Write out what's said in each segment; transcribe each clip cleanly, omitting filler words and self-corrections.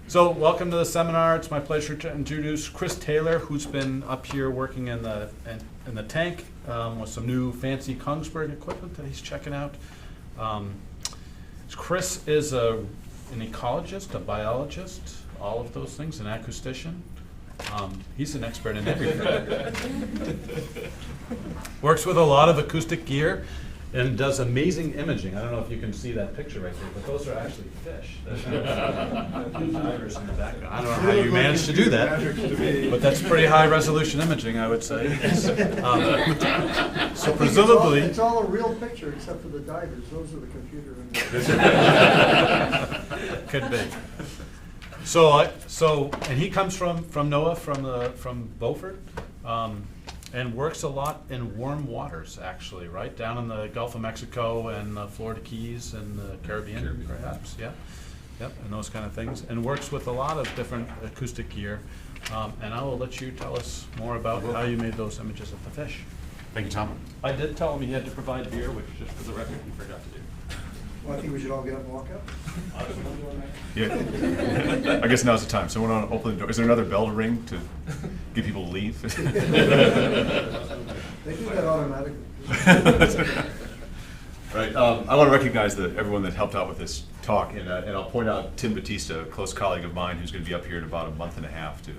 So welcome to the seminar. It's my pleasure to introduce Chris Taylor, who's been up here working in the tank with some new fancy Kongsberg equipment that he's checking out. Chris is an ecologist, a biologist, all of those things, an acoustician. He's an expert in everything. Works with a lot of acoustic gear and does amazing imaging. I don't know if you can see that picture right there, but those are actually fish. Divers in the background. I don't know how you managed to do that, but that's pretty high resolution imaging, I would say. So presumably, it's all a real picture except for the divers. Those are the computer. Could be. So and he comes from NOAA, from Beaufort. And works a lot in warm waters, actually, right? Down in the Gulf of Mexico and the Florida Keys and the Caribbean, perhaps, yeah. Yep, and those kind of things. And works with a lot of different acoustic gear. And I will let you tell us more about how you made those images of the fish. Thank you, Tom. I did tell him he had to provide beer, which, just for the record, he forgot to do. Well, I think we should all get up and walk out. Yeah. I guess now's the time. Someone want to open the door. Is there another bell to ring to get people to leave? They do that automatically. Right. I want to recognize everyone that helped out with this talk, and I'll point out Tim Batista, a close colleague of mine, who's going to be up here in about a month and a half to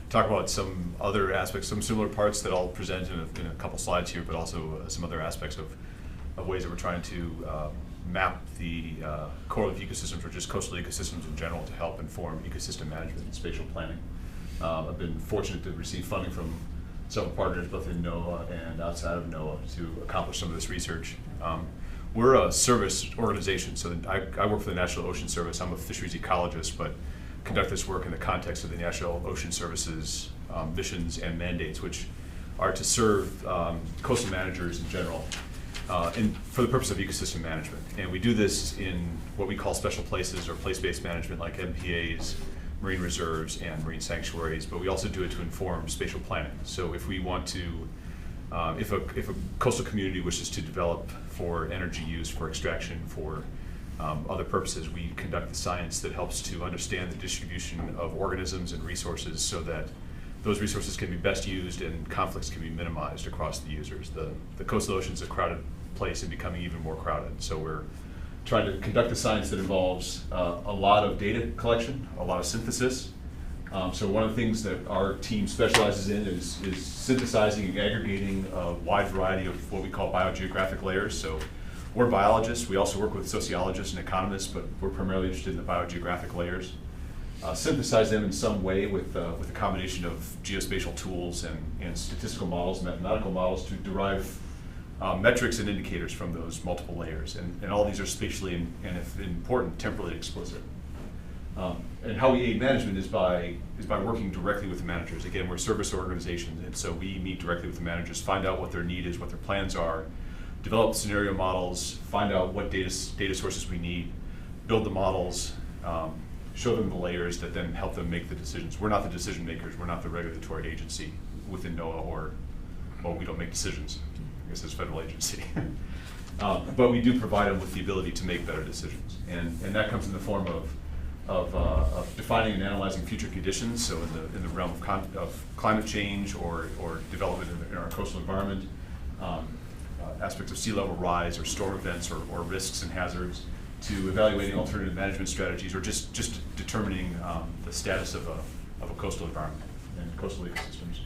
talk about some other aspects, some similar parts that I'll present in a couple slides here, but also some other aspects of ways that we're trying to map the coral reef ecosystems, or just coastal ecosystems in general, to help inform ecosystem management and spatial planning. I've been fortunate to receive funding from several partners, both in NOAA and outside of NOAA, to accomplish some of this research. We're a service organization, so I work for the National Ocean Service. I'm a fisheries ecologist, but conduct this work in the context of the National Ocean Service's missions and mandates, which are to serve coastal managers in general, for the purpose of ecosystem management. And we do this in what we call special places, or place-based management, like MPAs, marine reserves, and marine sanctuaries, but we also do it to inform spatial planning. So if we want to, if a coastal community wishes to develop for energy use, for extraction, for other purposes, we conduct the science that helps to understand the distribution of organisms and resources so that those resources can be best used and conflicts can be minimized across the users. The coastal ocean is a crowded place and becoming even more crowded. So we're trying to conduct the science that involves a lot of data collection, a lot of synthesis. So one of the things that our team specializes in is synthesizing and aggregating a wide variety of what we call biogeographic layers. So we're biologists. We also work with sociologists and economists, but we're primarily interested in the biogeographic layers. Synthesize them in some way with a combination of geospatial tools and statistical models, mathematical models, to derive metrics and indicators from those multiple layers. And all these are spatially and if important, temporally explicit. And how we aid management is by working directly with the managers. Again, we're a service organizations, and so we meet directly with the managers, find out what their need is, what their plans are, develop scenario models, find out what data sources we need, build the models, show them the layers that then help them make the decisions. We're not the decision makers. We're not the regulatory agency within NOAA, we don't make decisions. I guess it's a federal agency. But we do provide them with the ability to make better decisions. And that comes in the form of defining and analyzing future conditions, so in the realm of climate change or development in our coastal environment, aspects of sea level rise or storm events or risks and hazards, to evaluating alternative management strategies, or just determining the status of a coastal environment and coastal ecosystems.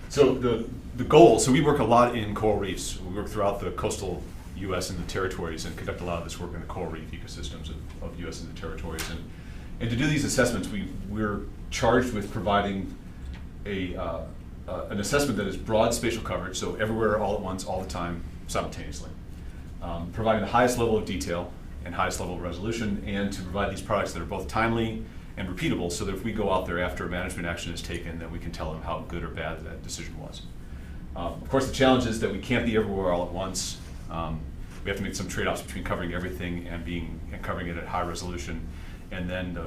So the goal, so we work a lot in coral reefs. We work throughout the coastal U.S. and the territories and conduct a lot of this work in the coral reef ecosystems of U.S. and the territories. And to do these assessments, we're charged with providing an assessment that is broad spatial coverage, so everywhere, all at once, all the time, simultaneously. Providing the highest level of detail and highest level of resolution, and to provide these products that are both timely and repeatable, so that if we go out there after a management action is taken, that we can tell them how good or bad that decision was. Of course, the challenge is that we can't be everywhere all at once. We have to make some trade-offs between covering everything and covering it at high resolution. And then,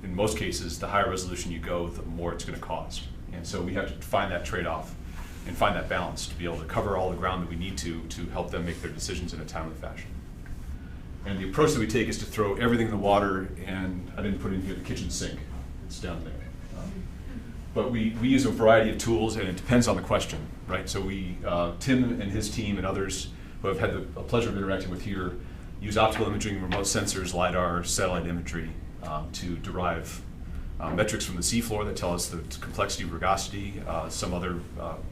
in most cases, the higher resolution you go, the more it's going to cost. And so we have to find that trade-off and find that balance to be able to cover all the ground that we need to help them make their decisions in a timely fashion. And the approach that we take is to throw everything in the water, and I didn't put in here the kitchen sink. It's down there. But we use a variety of tools, and it depends on the question, right? So Tim and his team and others who I've had the pleasure of interacting with here use optical imaging, remote sensors, LiDAR, satellite imagery to derive metrics from the seafloor that tell us the complexity, rugosity, some other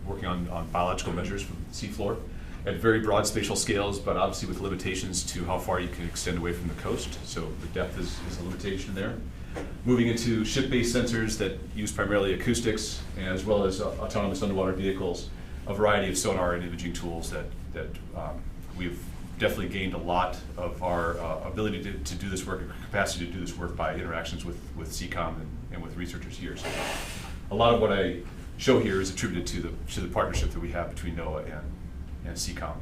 working on biological measures from the seafloor at very broad spatial scales, but obviously with limitations to how far you can extend away from the coast. So the depth is a limitation there. Moving into ship-based sensors that use primarily acoustics, as well as autonomous underwater vehicles, a variety of sonar and imaging tools that we've definitely gained a lot of our ability to do this work, and capacity to do this work by interactions with CCOM and with researchers here. So a lot of what I show here is attributed to the partnership that we have between NOAA and CCOM.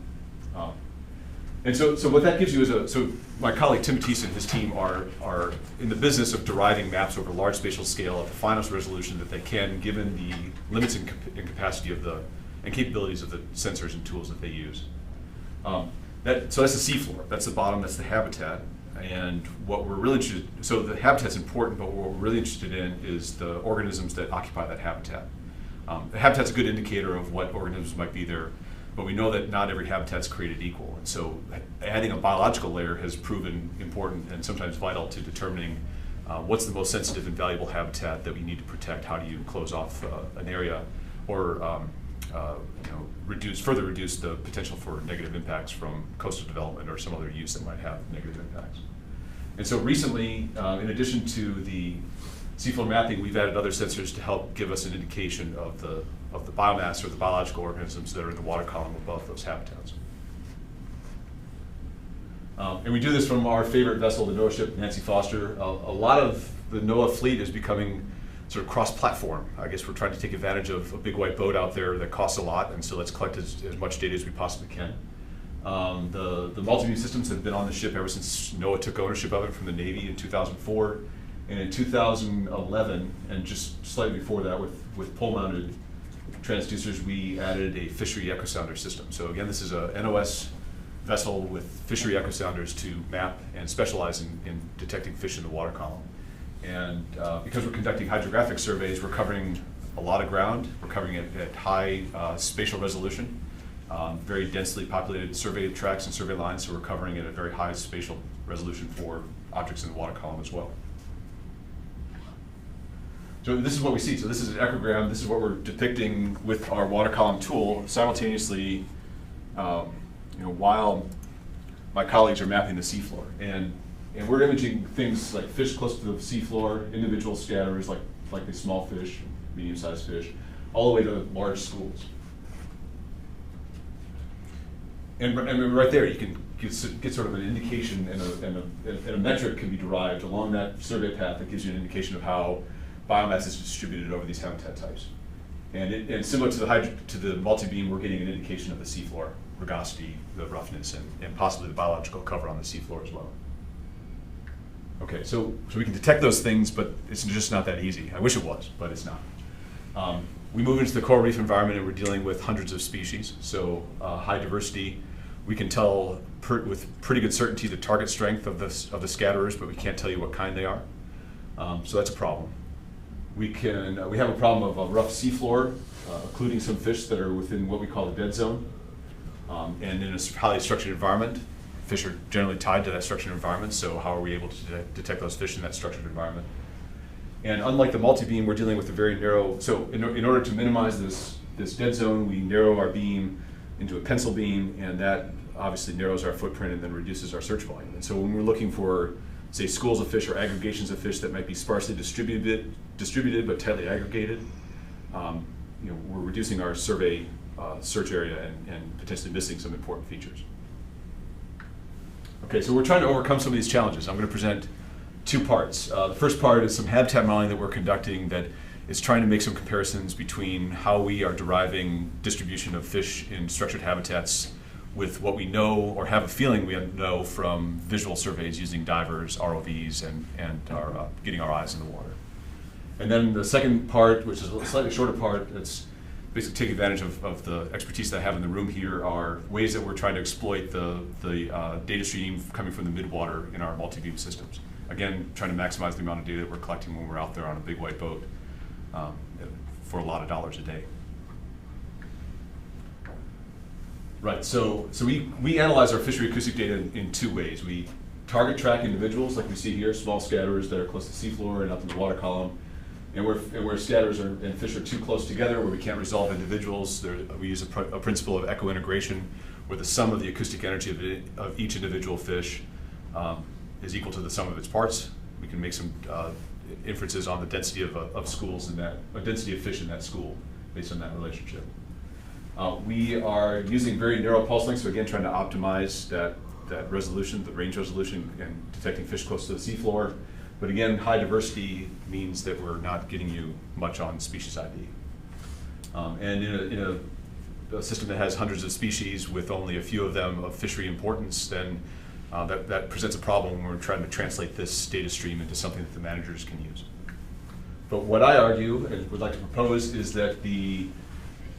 And so what that gives you is so my colleague Tim Batista and his team are in the business of deriving maps over large spatial scale at the finest resolution that they can, given the limits and capacity of and capabilities of the sensors and tools that they use. So that's the seafloor. That's the bottom. That's the habitat. And what we're really interested in, so the habitat's important, but what we're really interested in is the organisms that occupy that habitat. The habitat's a good indicator of what organisms might be there, but we know that not every habitat's created equal. And so adding a biological layer has proven important and sometimes vital to determining what's the most sensitive and valuable habitat that we need to protect. How do you close off an area or further reduce the potential for negative impacts from coastal development or some other use that might have negative impacts. And so recently, in addition to the seafloor mapping, we've added other sensors to help give us an indication of the biomass or the biological organisms that are in the water column above those habitats. And we do this from our favorite vessel, the NOAA ship, Nancy Foster. A lot of the NOAA fleet is becoming sort of cross-platform. I guess we're trying to take advantage of a big white boat out there that costs a lot, and so let's collect as much data as we possibly can. The Multibeam systems have been on the ship ever since NOAA took ownership of it from the Navy in 2004. And in 2011, and just slightly before that, with pole-mounted transducers, we added a fishery echo sounder system. So again, this is a NOS vessel with fishery echo sounders to map and specialize in detecting fish in the water column. And because we're conducting hydrographic surveys, we're covering a lot of ground. We're covering it at high spatial resolution, very densely populated survey tracks and survey lines, so we're covering it at very high spatial resolution for objects in the water column as well. So this is what we see. So this is an echogram. This is what we're depicting with our water column tool simultaneously while my colleagues are mapping the seafloor. And we're imaging things like fish close to the seafloor, individual scatterers like the small fish, medium-sized fish, all the way to large schools. And right there, you can get sort of an indication, and a metric can be derived along that survey path that gives you an indication of how biomass is distributed over these habitat types. And similar to the multibeam, we're getting an indication of the seafloor, rugosity, the roughness, and possibly the biological cover on the seafloor as well. Okay, so we can detect those things, but it's just not that easy. I wish it was, but it's not. We move into the coral reef environment, and we're dealing with hundreds of species, so high diversity. We can tell with pretty good certainty the target strength of the scatterers, but we can't tell you what kind they are. So that's a problem. We have a problem of a rough seafloor, including some fish that are within what we call the dead zone. And in a highly structured environment, fish are generally tied to that structured environment, so how are we able to detect those fish in that structured environment? And unlike the multi-beam, we're dealing with a very narrow, so in order to minimize this dead zone, we narrow our beam into a pencil beam, and that obviously narrows our footprint and then reduces our search volume. And so when we're looking for, say, schools of fish or aggregations of fish that might be sparsely distributed but tightly aggregated, we're reducing our survey search area and potentially missing some important features. Okay, so we're trying to overcome some of these challenges. I'm going to present two parts. The first part is some habitat modeling that we're conducting that is trying to make some comparisons between how we are deriving distribution of fish in structured habitats with what we know or have a feeling we know from visual surveys using divers, ROVs, and getting our eyes in the water. And then the second part, which is a slightly shorter part, it's basically take advantage of the expertise that I have in the room here are ways that we're trying to exploit the data stream coming from the midwater in our multi-beam systems. Again, trying to maximize the amount of data that we're collecting when we're out there on a big white boat for a lot of dollars a day. Right, so we analyze our fishery acoustic data in two ways. We target track individuals, like we see here, small scatterers that are close to seafloor and up in the water column. And where scatterers and fish are too close together, where we can't resolve individuals, we use a principle of eco-integration, where the sum of the acoustic energy of each individual fish is equal to the sum of its parts. We can make some inferences on the density of schools in that, density of fish in that school, based on that relationship. We are using very narrow pulse lengths, so again, trying to optimize that resolution, the range resolution, and detecting fish close to the seafloor. But again, high diversity means that we're not getting you much on species ID. And in a system that has hundreds of species with only a few of them of fishery importance, then that presents a problem when we're trying to translate this data stream into something that the managers can use. But what I argue and would like to propose is that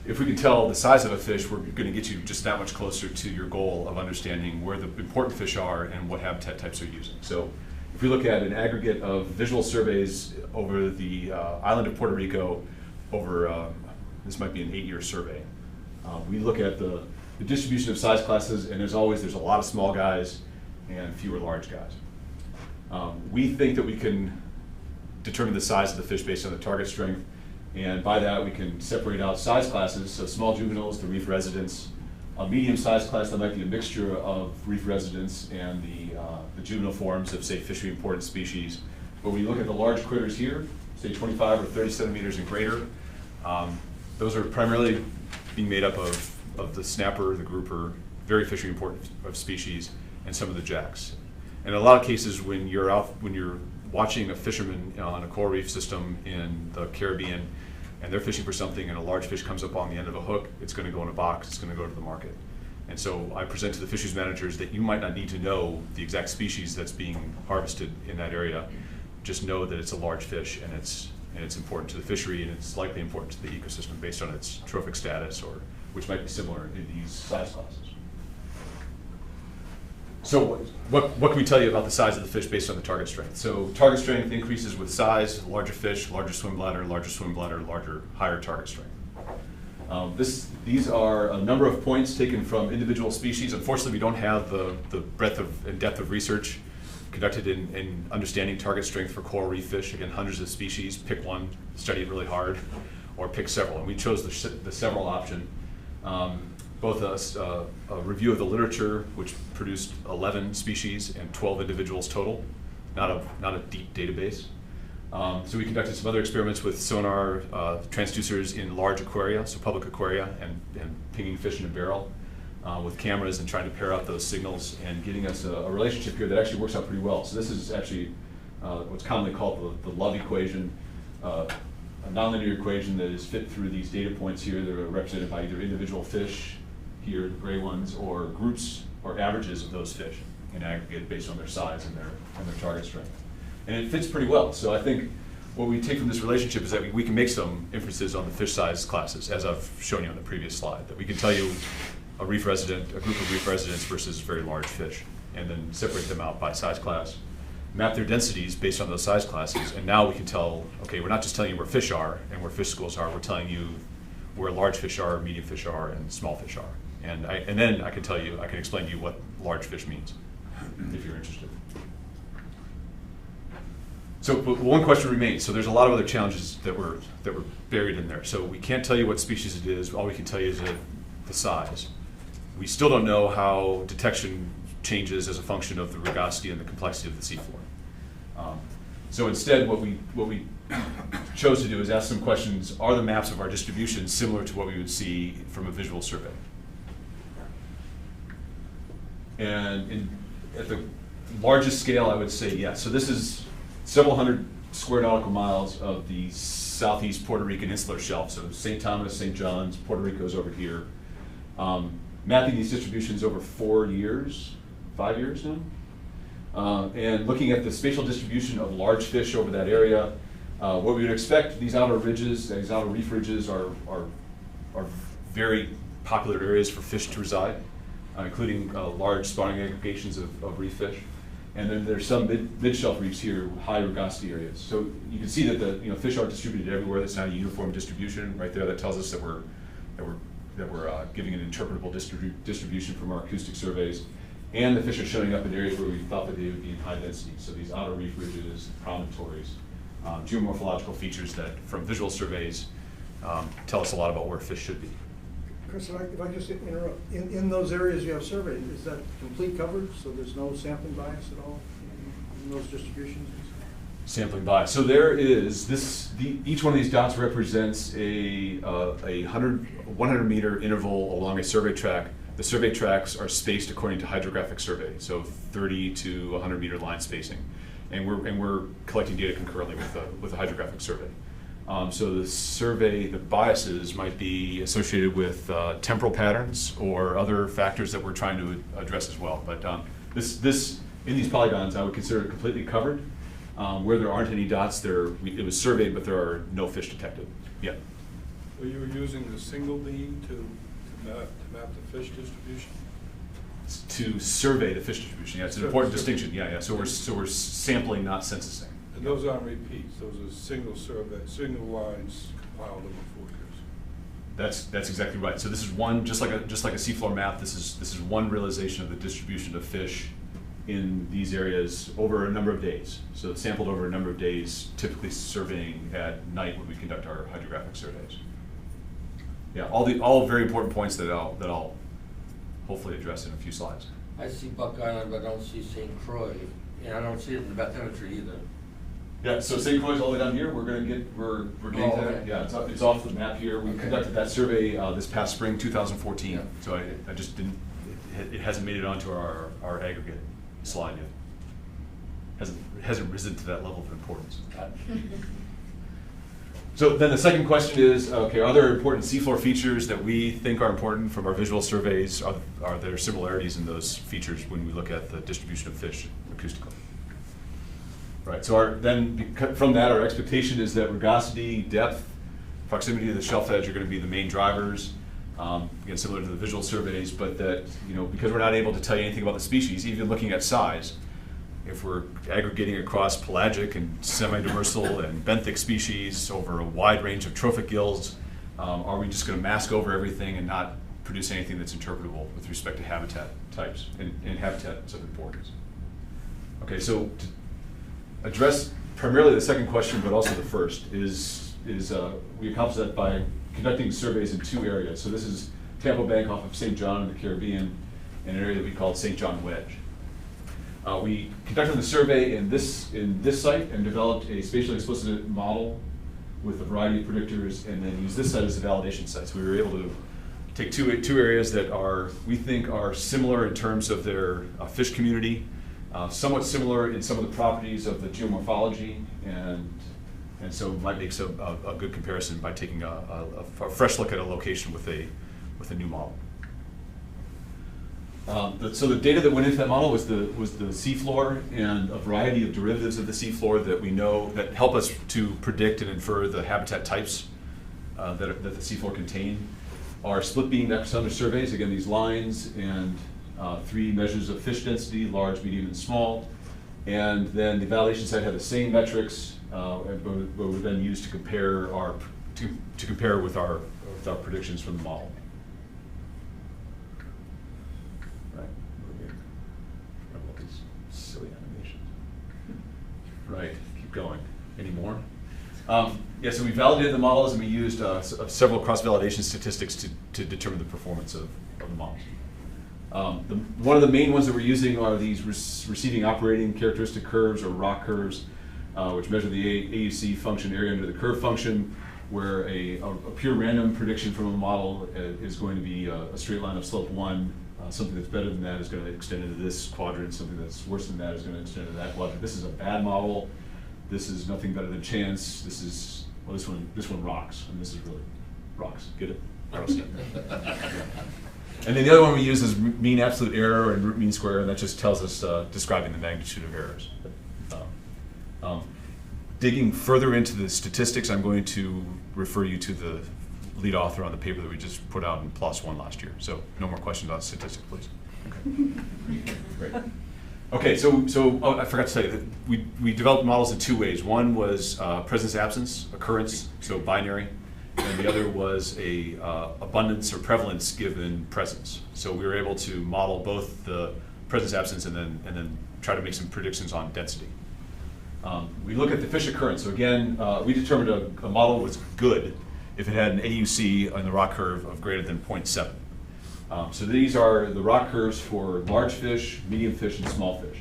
if we can tell the size of a fish, we're going to get you just that much closer to your goal of understanding where the important fish are and what habitat types they're using. So if we look at an aggregate of visual surveys over the island of Puerto Rico over, this might be an 8-year survey, we look at the distribution of size classes, and there's a lot of small guys and fewer large guys. We think that we can determine the size of the fish based on the target strength, and by that we can separate out size classes, so small juveniles, the reef residents, a medium-sized class that might be a mixture of reef residents and the juvenile forms of, say, fishery important species. But when you look at the large critters here, say 25 or 30 centimeters and greater, those are primarily being made up of the snapper, the grouper, very fishery important of species, and some of the jacks. And in a lot of cases, when you're watching a fisherman on a coral reef system in the Caribbean, and they're fishing for something and a large fish comes up on the end of a hook, it's going to go in a box, it's going to go to the market. And so I present to the fisheries managers that you might not need to know the exact species that's being harvested in that area. Just know that it's a large fish and it's important to the fishery, and it's likely important to the ecosystem based on its trophic status, or which might be similar in these size classes. So what can we tell you about the size of the fish based on the target strength? So target strength increases with size, larger fish, larger swim bladder, higher target strength. These are a number of points taken from individual species. Unfortunately, we don't have the breadth and depth of research conducted in understanding target strength for coral reef fish. Again, hundreds of species, pick one, study it really hard, or pick several. And we chose the several option. Both a review of the literature, which produced 11 species and 12 individuals total, not a deep database. So we conducted some other experiments with sonar transducers in large aquaria, so public aquaria, and pinging fish in a barrel with cameras and trying to pair out those signals and getting us a relationship here that actually works out pretty well. So this is actually what's commonly called the love equation, a nonlinear equation that is fit through these data points here that are represented by either individual fish, here the gray ones, or groups or averages of those fish in aggregate based on their size and their target strength. And it fits pretty well. So I think what we take from this relationship is that we can make some inferences on the fish size classes, as I've shown you on the previous slide, that we can tell you a group of reef residents versus very large fish, and then separate them out by size class, map their densities based on those size classes, and now we can tell, okay, we're not just telling you where fish are and where fish schools are, we're telling you where large fish are, medium fish are, and small fish are. And then I can explain to you what large fish means, if you're interested. So, but one question remains. So there's a lot of other challenges that were buried in there. So we can't tell you what species it is. All we can tell you is the size. We still don't know how detection changes as a function of the rugosity and the complexity of the seafloor. So instead, what we chose to do is ask some questions. Are the maps of our distribution similar to what we would see from a visual survey? And at the largest scale, I would say yes. So this is several hundred square nautical miles of the southeast Puerto Rican insular shelf. So St. Thomas, St. John's, Puerto Rico's over here. Mapping these distributions over 5 years now. And looking at the spatial distribution of large fish over that area, what we would expect, these outer ridges, these outer reef ridges are are very popular areas for fish to reside, including large spawning aggregations of reef fish. And then there's some mid-shelf reefs here, high rugosity areas. So you can see that the fish aren't distributed everywhere. That's not a uniform distribution right there. That tells us that we're giving an interpretable distribution from our acoustic surveys. And the fish are showing up in areas where we thought that they would be in high density. So these outer reef ridges, promontories, geomorphological features that from visual surveys tell us a lot about where fish should be. Chris, if I just interrupt, in those areas you have surveyed, is that complete coverage, so there's no sampling bias at all in those distributions? Sampling bias. So there is each one of these dots represents a 100 meter interval along a survey track. The survey tracks are spaced according to hydrographic survey, so 30 to 100 meter line spacing, and we're collecting data concurrently with the hydrographic survey. So the survey, the biases might be associated with temporal patterns or other factors that we're trying to address as well. But this in these polygons, I would consider it completely covered. Where there aren't any dots, it was surveyed, but there are no fish detected. Yeah. So you were using the single beam to map the fish distribution? To survey the fish distribution. Yeah, it's an important distinction. Yeah. So we're sampling, not censusing. And those aren't repeats. Those are single survey, single lines compiled over 4 years. That's exactly right. So this is one, just like a seafloor map. This is one realization of the distribution of fish in these areas over a number of days. So it's sampled over a number of days, typically surveying at night when we conduct our hydrographic surveys. Yeah, all very important points that I'll hopefully address in a few slides. I see Buck Island, but I don't see St. Croix, and I don't see it in the bathymetry either. Yeah, so St. Croix's all the way down here. We're getting to that. Okay. Yeah, it's off the map here. We Okay. conducted that survey this past spring, 2014. Yeah. So I just didn't. It hasn't made it onto our aggregate slide yet. Hasn't risen to that level of importance. So then the second question is, okay, are there important seafloor features that we think are important from our visual surveys? Are there similarities in those features when we look at the distribution of fish acoustically? Right, so from that, our expectation is that rugosity, depth, proximity to the shelf edge are going to be the main drivers. Again, similar to the visual surveys, but that, because we're not able to tell you anything about the species, even looking at size, if we're aggregating across pelagic and semi-demersal and benthic species over a wide range of trophic gills, are we just going to mask over everything and not produce anything that's interpretable with respect to habitat types and habitats of importance? Okay, so to address primarily the second question, but also the first, is we accomplish that by conducting surveys in 2 areas. So this is Tampa Bank off of St. John in the Caribbean, and an area that we call St. John Wedge. We conducted the survey in this site and developed a spatially explicit model with a variety of predictors, and then use this site as a validation site. So we were able to take two areas that we think are similar in terms of their fish community, somewhat similar in some of the properties of the geomorphology, and so might make a good comparison by taking a fresh look at a location with a new model. So the data that went into that model was the seafloor and a variety of derivatives of the seafloor that we know that help us to predict and infer the habitat types that the seafloor contain. Our split-beam sonar surveys, again, these lines and 3 measures of fish density, large, medium, and small. And then the validation site had the same metrics, but were then used to compare with our predictions from the model. Silly animations. Right, keep going. Any more? Yeah, so we validated the models and we used several cross-validation statistics to determine the performance of the models. One of the main ones that we're using are these receiving operating characteristic curves, or ROC curves, which measure the AUC function, area under the curve function, where a pure random prediction from a model is going to be a straight line of slope 1. Something that's better than that is going to extend into this quadrant. Something that's worse than that is going to extend into that quadrant. This is a bad model. This is nothing better than chance. This one rocks, and this is really rocks. Get it? And then the other one we use is mean absolute error and root mean square, and that just tells us describing the magnitude of errors. Digging further into the statistics, I'm going to refer you to the lead author on the paper that we just put out in +1 last year. So no more questions on statistics, please. Okay. Great. Okay, so oh, I forgot to tell you that we developed models in 2 ways. One was presence, absence, occurrence, so binary, and the other was a abundance or prevalence given presence. So we were able to model both the presence, absence, and then try to make some predictions on density. We look at the fish occurrence. So again, we determined a model was good if it had an AUC on the rock curve of greater than 0.7. So these are the rock curves for large fish, medium fish, and small fish.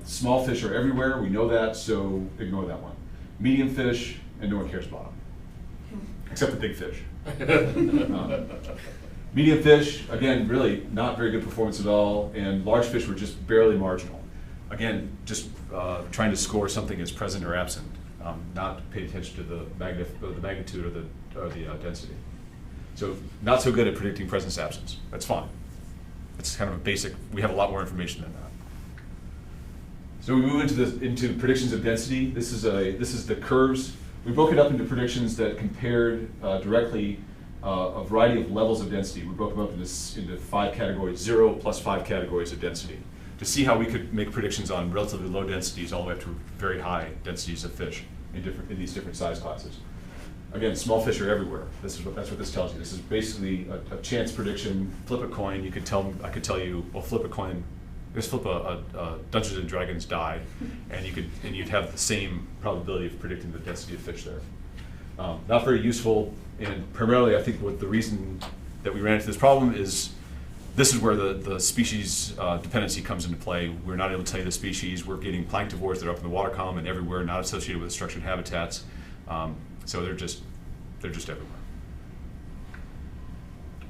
Small fish are everywhere, we know that, so ignore that one. Medium fish, and no one cares about them, except the big fish. Medium fish, again, really not very good performance at all, and large fish were just barely marginal. Again, just trying to score something as present or absent, not pay attention to the magnitude or the density. So not so good at predicting presence absence. That's fine. It's kind of a basic. We have a lot more information than that. So we move into predictions of density. This is the curves. We broke it up into predictions that compared directly a variety of levels of density. We broke them up into 5 categories, 0 plus 5 categories of density, to see how we could make predictions on relatively low densities all the way up to very high densities of fish in these different size classes. Again, small fish are everywhere. That's what this tells you. This is basically a chance prediction. Flip a coin. I could tell you, well, flip a coin. Just flip a Dungeons and Dragons die, and you'd have the same probability of predicting the density of fish there. Not very useful, and primarily I think what the reason that we ran into this problem is this is where the species dependency comes into play. We're not able to tell you the species. We're getting planktivores that are up in the water column and everywhere, not associated with structured habitats. So they're just everywhere.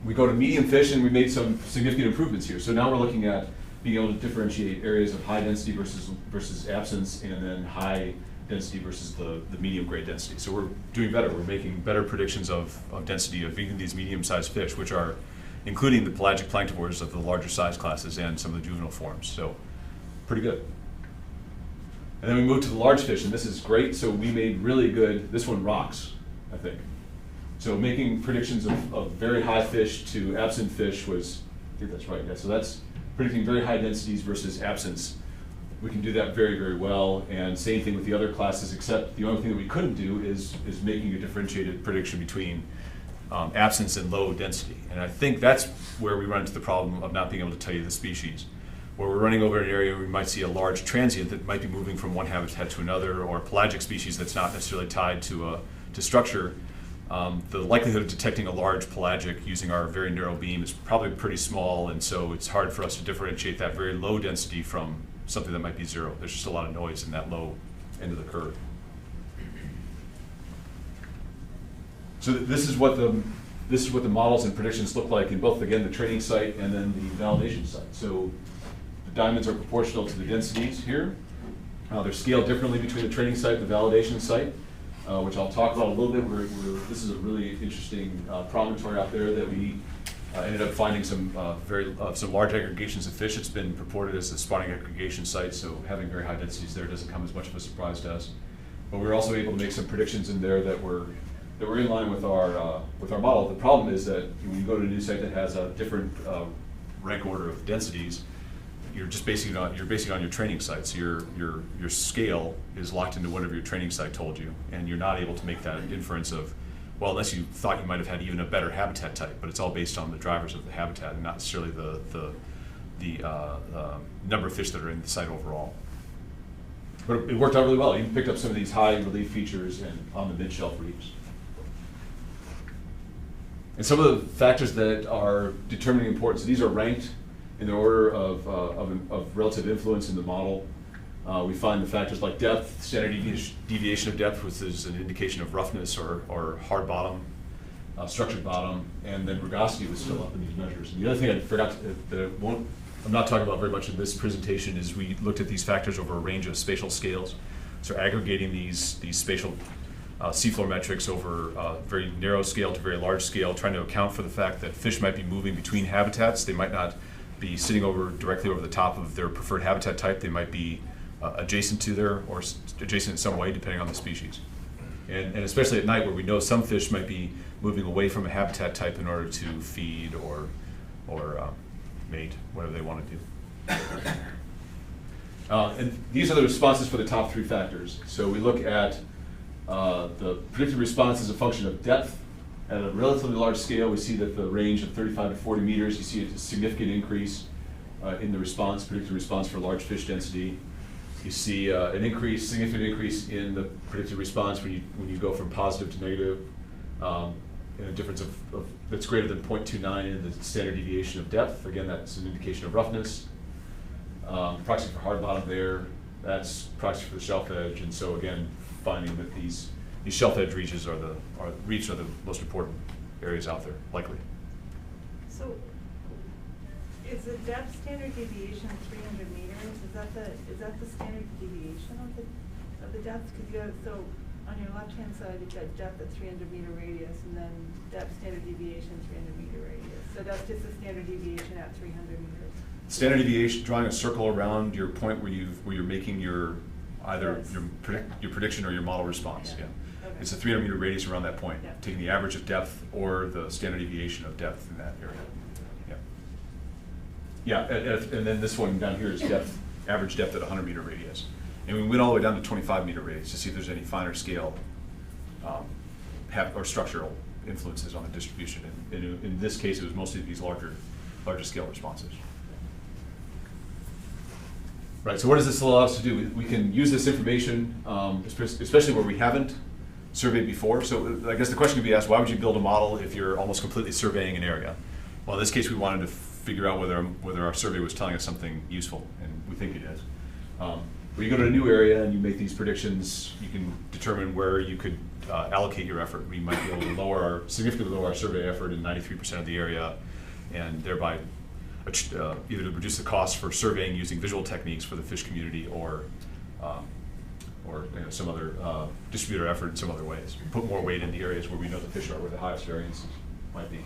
We go to medium fish, and we made some significant improvements here. So now we're looking at being able to differentiate areas of high density versus absence, and then high density versus the medium grade density. So we're doing better. We're making better predictions of density of even these medium-sized fish, which are including the pelagic planktivores of the larger size classes and some of the juvenile forms. So pretty good. And then we moved to the large fish, and this is great. So we made really good, this one rocks, I think. So making predictions of very high fish to absent fish was, I think that's right, yeah. So that's predicting very high densities versus absence. We can do that very, very well. And same thing with the other classes, except the only thing that we couldn't do is making a differentiated prediction between absence and low density. And I think that's where we run into the problem of not being able to tell you the species. Where we're running over an area where we might see a large transient that might be moving from one habitat to another, or a pelagic species that's not necessarily tied to structure. The likelihood of detecting a large pelagic using our very narrow beam is probably pretty small, and so it's hard for us to differentiate that very low density from something that might be 0. There's just a lot of noise in that low end of the curve. So this is what the models and predictions look like in both, again, the training site and then the validation site. So the diamonds are proportional to the densities here. They're scaled differently between the training site and the validation site, which I'll talk about a little bit. This is a really interesting promontory out there that we ended up finding some large aggregations of fish. It's been purported as a spawning aggregation site, so having very high densities there doesn't come as much of a surprise to us. But we were also able to make some predictions in there that were in line with our model. The problem is that when you go to a new site that has a different rank order of densities, you're just basing it on your training site. So your scale is locked into whatever your training site told you, and you're not able to make that inference of, well, unless you thought you might have had even a better habitat type, but it's all based on the drivers of the habitat and not necessarily the number of fish that are in the site overall. But it worked out really well. You picked up some of these high relief features on the mid-shelf reefs. And some of the factors that are determining importance, these are ranked in the order of relative influence in the model. We find the factors like depth, standard deviation of depth, which is an indication of roughness or hard bottom, structured bottom, and then rugosity was still up in these measures. And the other thing I forgot I'm not talking about very much in this presentation is we looked at these factors over a range of spatial scales. So aggregating these spatial seafloor metrics over very narrow scale to very large scale, trying to account for the fact that fish might be moving between habitats. They might not be sitting directly over the top of their preferred habitat type. They might be adjacent to or adjacent in some way, depending on the species. And especially at night where we know some fish might be moving away from a habitat type in order to feed or mate, whatever they want to do. And these are the responses for the top 3 factors. So we look at the predicted response as a function of depth. At a relatively large scale, we see that the range of 35 to 40 meters, you see a significant increase in the response, predicted response for large fish density. You see an increase, significant increase in the predicted response when you go from positive to negative, in a difference of that's greater than 0.29 in the standard deviation of depth. Again, that's an indication of roughness. Proxy for hard bottom there, that's proxy for the shelf edge, and so again, finding that these shelf edge reefs are the most important areas out there, likely. So, is the depth standard deviation 300 meters? Is that the standard deviation of the depth? Because you have, so on your left-hand side, you've got depth at 300 meter radius, and then depth standard deviation 300 meter radius. So that's just the standard deviation at 300 meters. Standard deviation, drawing a circle around your point where you're making your either your prediction or your model response. Yeah. Okay. It's a 300 meter radius around that point, Yeah. taking the average of depth or the standard deviation of depth in that area. Yeah, and then this one down here is depth, average depth at 100 meter radius. And we went all the way down to 25 meter radius to see if there's any finer scale or structural influences on the distribution. And in this case, it was mostly these larger scale responses. Right, so what does this allow us to do? We can use this information, especially where we haven't surveyed before. So I guess the question could be asked, why would you build a model if you're almost completely surveying an area? Well, in this case, we wanted to figure out whether our survey was telling us something useful, and we think it is. When you go to a new area and you make these predictions, you can determine where you could allocate your effort. We might be able to significantly lower our survey effort in 93% of the area, and thereby either to reduce the cost for surveying using visual techniques for the fish community, or some other distributor effort in some other ways. Put more weight in the areas where we know the fish are, where the highest variances might be.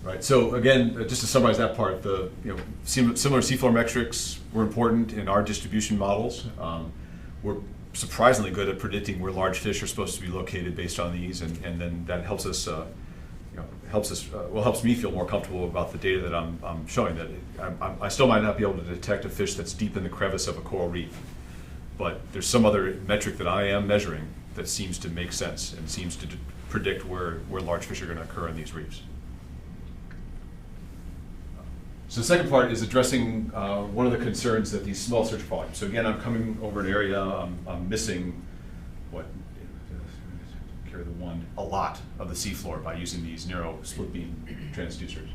Right. So again, just to summarize that part, similar seafloor metrics were important in our distribution models. We're surprisingly good at predicting where large fish are supposed to be located based on these, and then that helps us. Helps me feel more comfortable about the data that I'm showing. That I still might not be able to detect a fish that's deep in the crevice of a coral reef, but there's some other metric that I am measuring that seems to make sense and seems to predict where large fish are going to occur in these reefs. So the second part is addressing one of the concerns that these small search volumes. So again, I'm coming over an area, I'm missing a lot of the seafloor by using these narrow split beam transducers.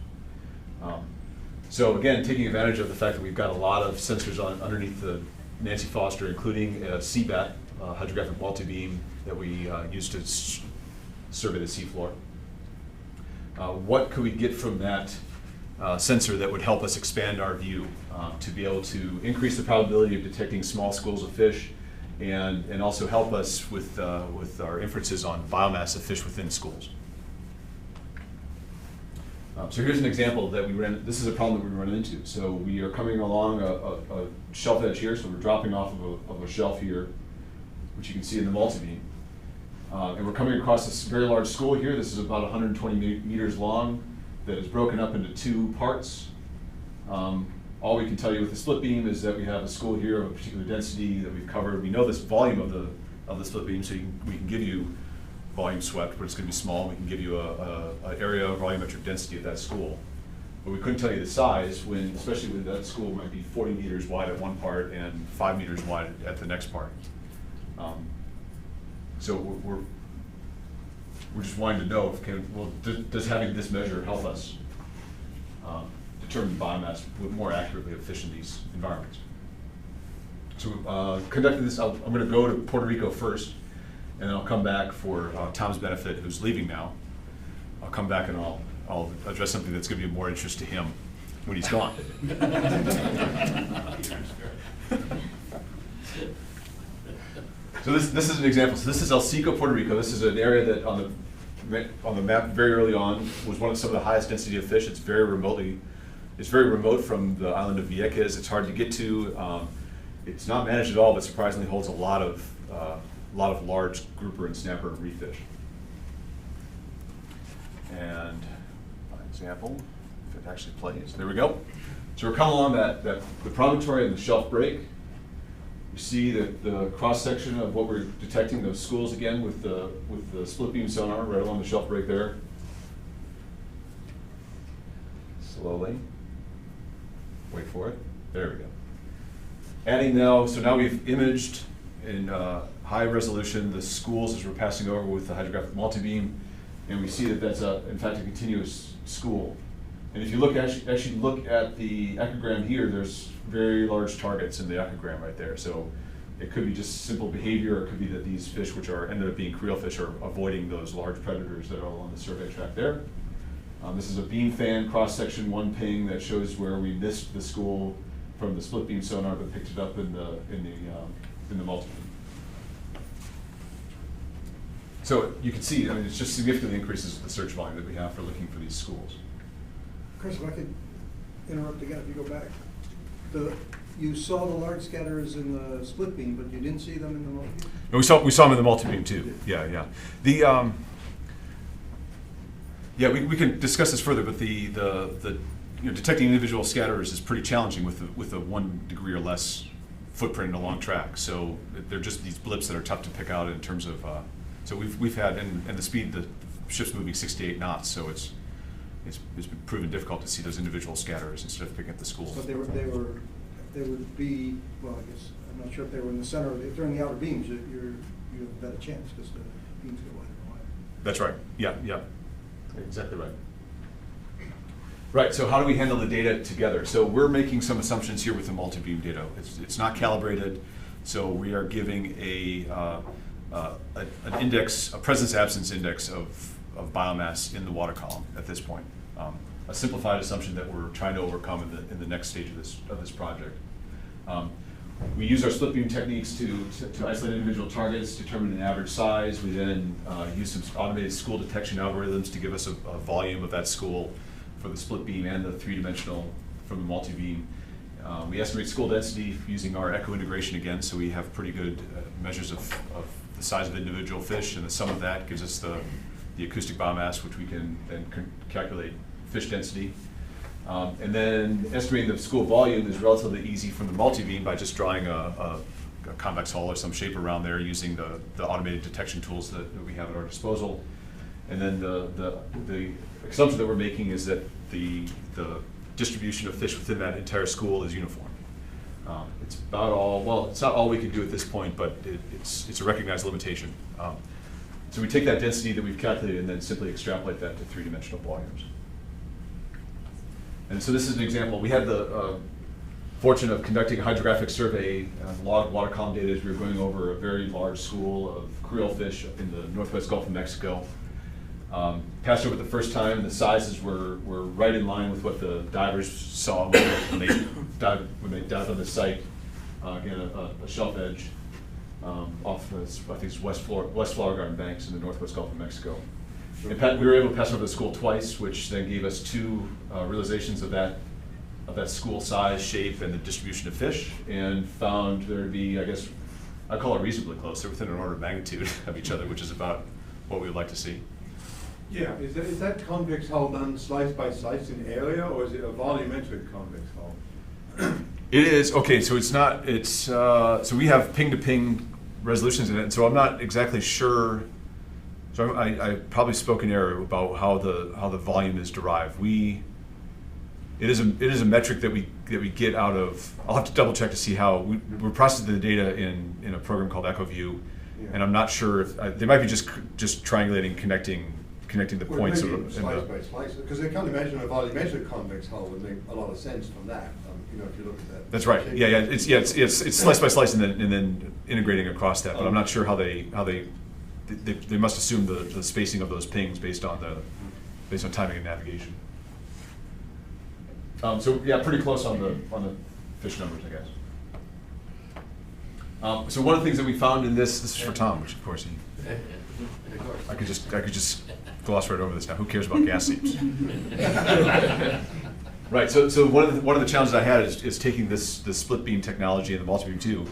So again, taking advantage of the fact that we've got a lot of sensors underneath the Nancy Foster, including a CBAT, hydrographic multibeam, that we use to survey the seafloor. What could we get from that sensor that would help us expand our view to be able to increase the probability of detecting small schools of fish, and also help us with our inferences on biomass of fish within schools. So here's an example that we ran. This is a problem that we run into. So we are coming along a shelf edge here. So we're dropping off of a shelf here, which you can see in the multibeam. And we're coming across this very large school here. This is about 120 meters long, that is broken up into 2 parts. All we can tell you with the split beam is that we have a school here of a particular density that we've covered. We know this volume of the split beam, so we can give you volume swept, but it's going to be small. We can give you an area of volumetric density of that school. But we couldn't tell you the size, especially when that school might be 40 meters wide at one part and 5 meters wide at the next part. So we're just wanting to know does having this measure help us determine biomass more accurately of fish in these environments? So conducting this, I'm going to go to Puerto Rico first, and then I'll come back for Tom's benefit, who's leaving now. I'll come back and I'll address something that's going to be of more interest to him when he's gone. So this is an example. So this is El Seco, Puerto Rico. This is an area that on the map very early on was some of the highest density of fish. It's very remote from the island of Vieques. It's hard to get to. It's not managed at all, but surprisingly holds a lot of a lot of large grouper and snapper and reef fish. And an example, if it actually plays, there we go. So we're coming along the promontory and the shelf break. You see the cross section of what we're detecting, those schools again with the split beam sonar right along the shelf break there. Slowly. Wait for it. There we go. Adding now, so now we've imaged in high resolution the schools as we're passing over with the hydrographic multibeam, and we see that that's in fact a continuous school. And if you look actually look at the echogram here, there's very large targets in the echogram right there. So it could be just simple behavior, or it could be that these fish, which ended up being creel fish, are avoiding those large predators that are along the survey track there. This is a beam fan cross-section, one ping that shows where we missed the school from the split beam sonar, but picked it up in the multibeam. So you can see, I mean, it just significantly increases the search volume that we have for looking for these schools. Chris, if I could interrupt again, if you go back. You saw the large scatterers in the split beam, but you didn't see them in the multibeam? No, we saw them in the multibeam too. Yeah. We can discuss this further, but the detecting individual scatterers is pretty challenging with a 1 degree or less footprint in a long track. So they're just these blips that are tough to pick out in terms of. So we've had and the speed, the ship's moving 68 knots, so it's been proven difficult to see those individual scatterers instead of picking up the schools. But they would be, well, I guess, I'm not sure if they were in the center. If they're in the outer beams, you have a better chance because the beams go wider and wider. That's right. Yeah. Exactly right. Right, so how do we handle the data together? So we're making some assumptions here with the multibeam data. It's not calibrated, so we are giving an index, a presence-absence index of biomass in the water column at this point. A simplified assumption that we're trying to overcome in the next stage of this project. We use our split beam techniques to isolate individual targets, determine an average size. We then use some automated school detection algorithms to give us a volume of that school for the split beam and the 3-dimensional from the multi-beam. We estimate school density using our echo integration again, so we have pretty good measures of the size of individual fish, and the sum of that gives us the acoustic biomass, which we can then calculate fish density. And then estimating the school volume is relatively easy from the multi-beam by just drawing a convex hull or some shape around there using the automated detection tools that we have at our disposal. And then the assumption that we're making is that the distribution of fish within that entire school is uniform. It's about all, well, it's not all we can do at this point, but it's a recognized limitation. So we take that density that we've calculated and then simply extrapolate that to 3-dimensional volumes. And so this is an example. We had the fortune of conducting a hydrographic survey, logged water column data as we were going over a very large school of creel fish up in the northwest Gulf of Mexico. Passed over the first time, the sizes were right in line with what the divers saw when they dived on the site. Again, a shelf edge off, I think it's West Flower Garden banks in the northwest Gulf of Mexico. In fact, we were able to pass over the school twice, which then gave us 2 realizations of that school size, shape, and the distribution of fish, and found there to be, I guess, I call it reasonably close. They're within an order of magnitude of each other, which is about what we would like to see. Yeah, is that convex hull done slice by slice in area, or is it a volumetric convex hull? It is, okay, so it's not, so we have ping-to-ping resolutions in it, and so I'm not exactly sure. So I probably spoke in error about how the volume is derived. It is a metric that we get out of. I'll have to double check to see how we're processing the data in a program called EchoView, and I'm not sure if they might be just triangulating, connecting the points. Slice by slice, because I can't imagine a volumetric convex hull would make a lot of sense from that. If you look at that. That's right. Yeah. It's slice by slice and then integrating across that. But I'm not sure how they must assume the spacing of those pings based on timing and navigation. So yeah, pretty close on the fish numbers, I guess. So one of the things that we found in this is for Tom, which of course I could just gloss right over this now. Who cares about gas seeps? Right. So one of the challenges I had is taking this split beam technology and the multi-beam too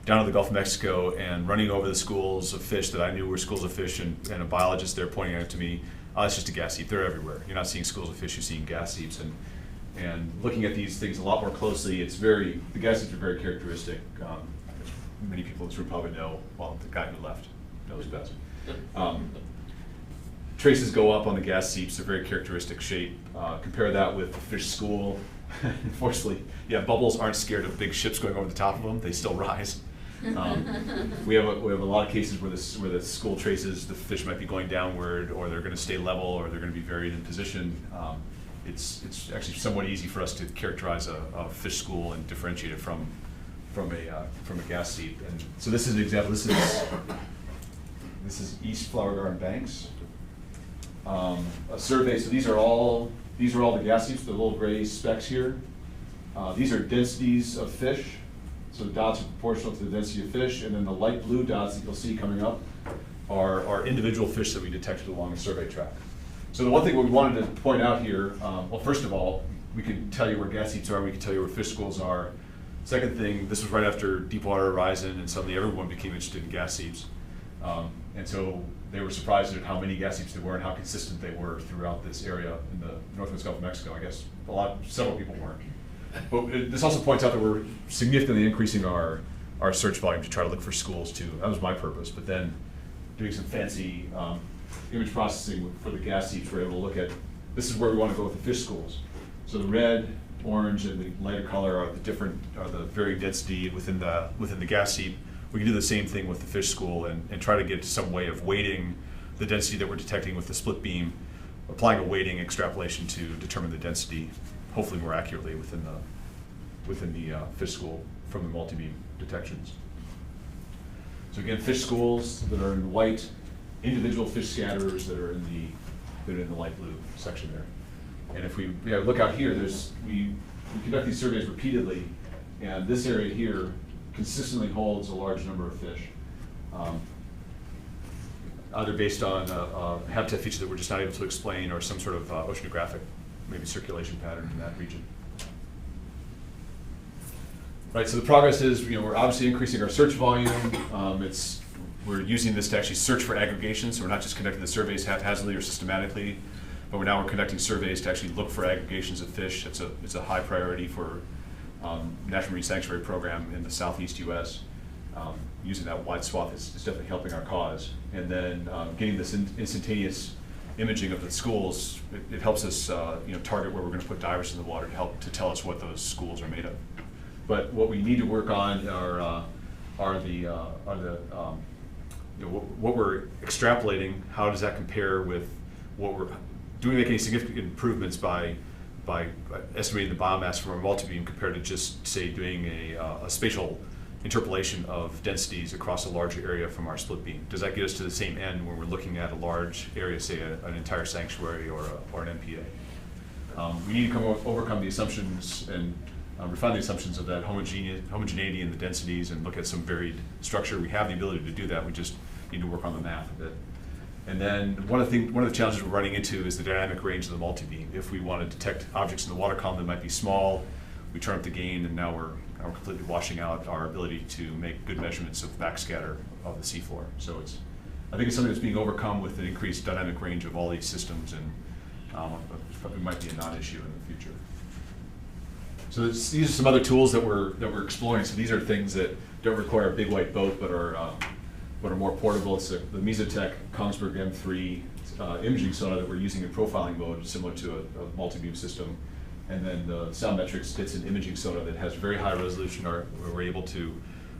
down to the Gulf of Mexico and running over the schools of fish that I knew were schools of fish, and a biologist there pointing out to me, oh, it's just a gas seep. They're everywhere. You're not seeing schools of fish, you're seeing gas seeps. And looking at these things a lot more closely, the gas seeps are very characteristic. Many people in this room probably know, well, the guy who left knows best. Traces go up on the gas seeps, they're very characteristic shape. Compare that with the fish school. Unfortunately, yeah, bubbles aren't scared of big ships going over the top of them, they still rise. We have a lot of cases where the school traces, the fish might be going downward, or they're going to stay level, or they're going to be varied in position. It's actually somewhat easy for us to characterize a fish school and differentiate it from a gas seep. And so this is an example. This is East Flower Garden Banks. A survey. So these are all the gas seeps. The little gray specks here. These are densities of fish. So the dots are proportional to the density of fish, and then the light blue dots that you'll see coming up are individual fish that we detected along a survey track. So the one thing we wanted to point out here, well, first of all, we can tell you where gas seeps are, we can tell you where fish schools are. Second thing, this was right after Deepwater Horizon, and suddenly everyone became interested in gas seeps. And so they were surprised at how many gas seeps there were and how consistent they were throughout this area in the northwest Gulf of Mexico. I guess several people weren't. But this also points out that we're significantly increasing our search volume to try to look for schools too. That was my purpose. But then doing some fancy image processing for the gas seeps, we're able to look at, this is where we want to go with the fish schools. So the red, orange, and the lighter color are the varying density within the gas seep. We can do the same thing with the fish school and try to get to some way of weighting the density that we're detecting with the split beam, applying a weighting extrapolation to determine the density, hopefully more accurately within the fish school from the multibeam detections. So again, fish schools that are in white, individual fish scatterers that are in the light blue section there. And if we look out here, we conduct these surveys repeatedly, and this area here consistently holds a large number of fish, either based on a habitat feature that we're just not able to explain, or some sort of oceanographic, maybe circulation pattern in that region. Right, so the progress is, we're obviously increasing our search volume. We're using this to actually search for aggregations, so we're not just conducting the surveys haphazardly or systematically, but we're conducting surveys to actually look for aggregations of fish. It's a high priority for National Marine Sanctuary Program in the southeast U.S. Using that wide swath is definitely helping our cause. And then getting this instantaneous imaging of the schools, it helps us target where we're going to put divers in the water to tell us what those schools are made of. But what we need to work on are what we're extrapolating. How does that compare with what do we make any significant improvements by estimating the biomass from our multibeam compared to just, say, doing a spatial interpolation of densities across a larger area from our split beam? Does that get us to the same end when we're looking at a large area, say an entire sanctuary or an MPA? We need to overcome the assumptions and refine the assumptions of that homogeneity in the densities and look at some varied structure. We have the ability to do that. We just need to work on the math a bit. And then one of the challenges we're running into is the dynamic range of the multibeam. If we want to detect objects in the water column that might be small, we turn up the gain, and now we're completely washing out our ability to make good measurements of backscatter of the seafloor. So I think it's something that's being overcome with an increased dynamic range of all these systems, and probably might be a non-issue in the future. So these are some other tools that we're exploring. So these are things that don't require a big white boat, but are more portable. It's the Mesotech Kongsberg M3 imaging sonar that we're using in profiling mode, similar to a multi-beam system. And then the Soundmetrics gets an imaging sonar that has very high resolution, where we're able to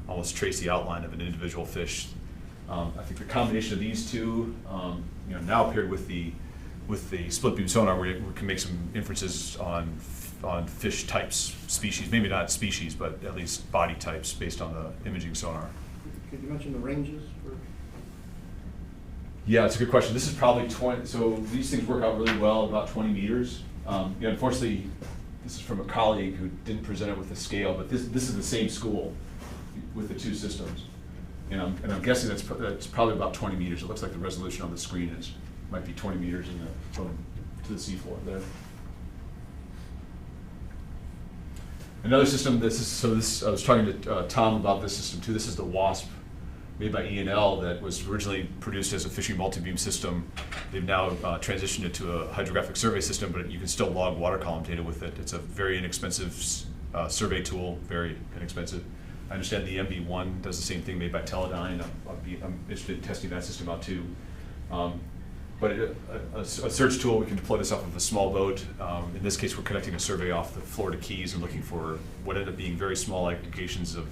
almost trace the outline of an individual fish. I think the combination of these two, now paired with the split beam sonar, we can make some inferences on fish types, species, maybe not species, but at least body types based on the imaging sonar. Could you mention the ranges for? Yeah, it's a good question. This is probably 20, so these things work out really well, about 20 meters. Unfortunately, this is from a colleague who didn't present it with the scale, but this is the same school with the two systems. And I'm guessing that's probably about 20 meters. It looks like the resolution on the screen might be 20 meters to the seafloor there. Another system, I was talking to Tom about this system too. This is the WASP made by E&L that was originally produced as a Fishery multibeam system. They've now transitioned it to a hydrographic survey system, but you can still log water column data with it. It's a very inexpensive survey tool, very inexpensive. I understand the MB1 does the same thing, made by Teledyne. I'm interested in testing that system out too. But a search tool, we can deploy this off of a small boat. In this case, we're conducting a survey off the Florida Keys and looking for what end up being very small aggregations of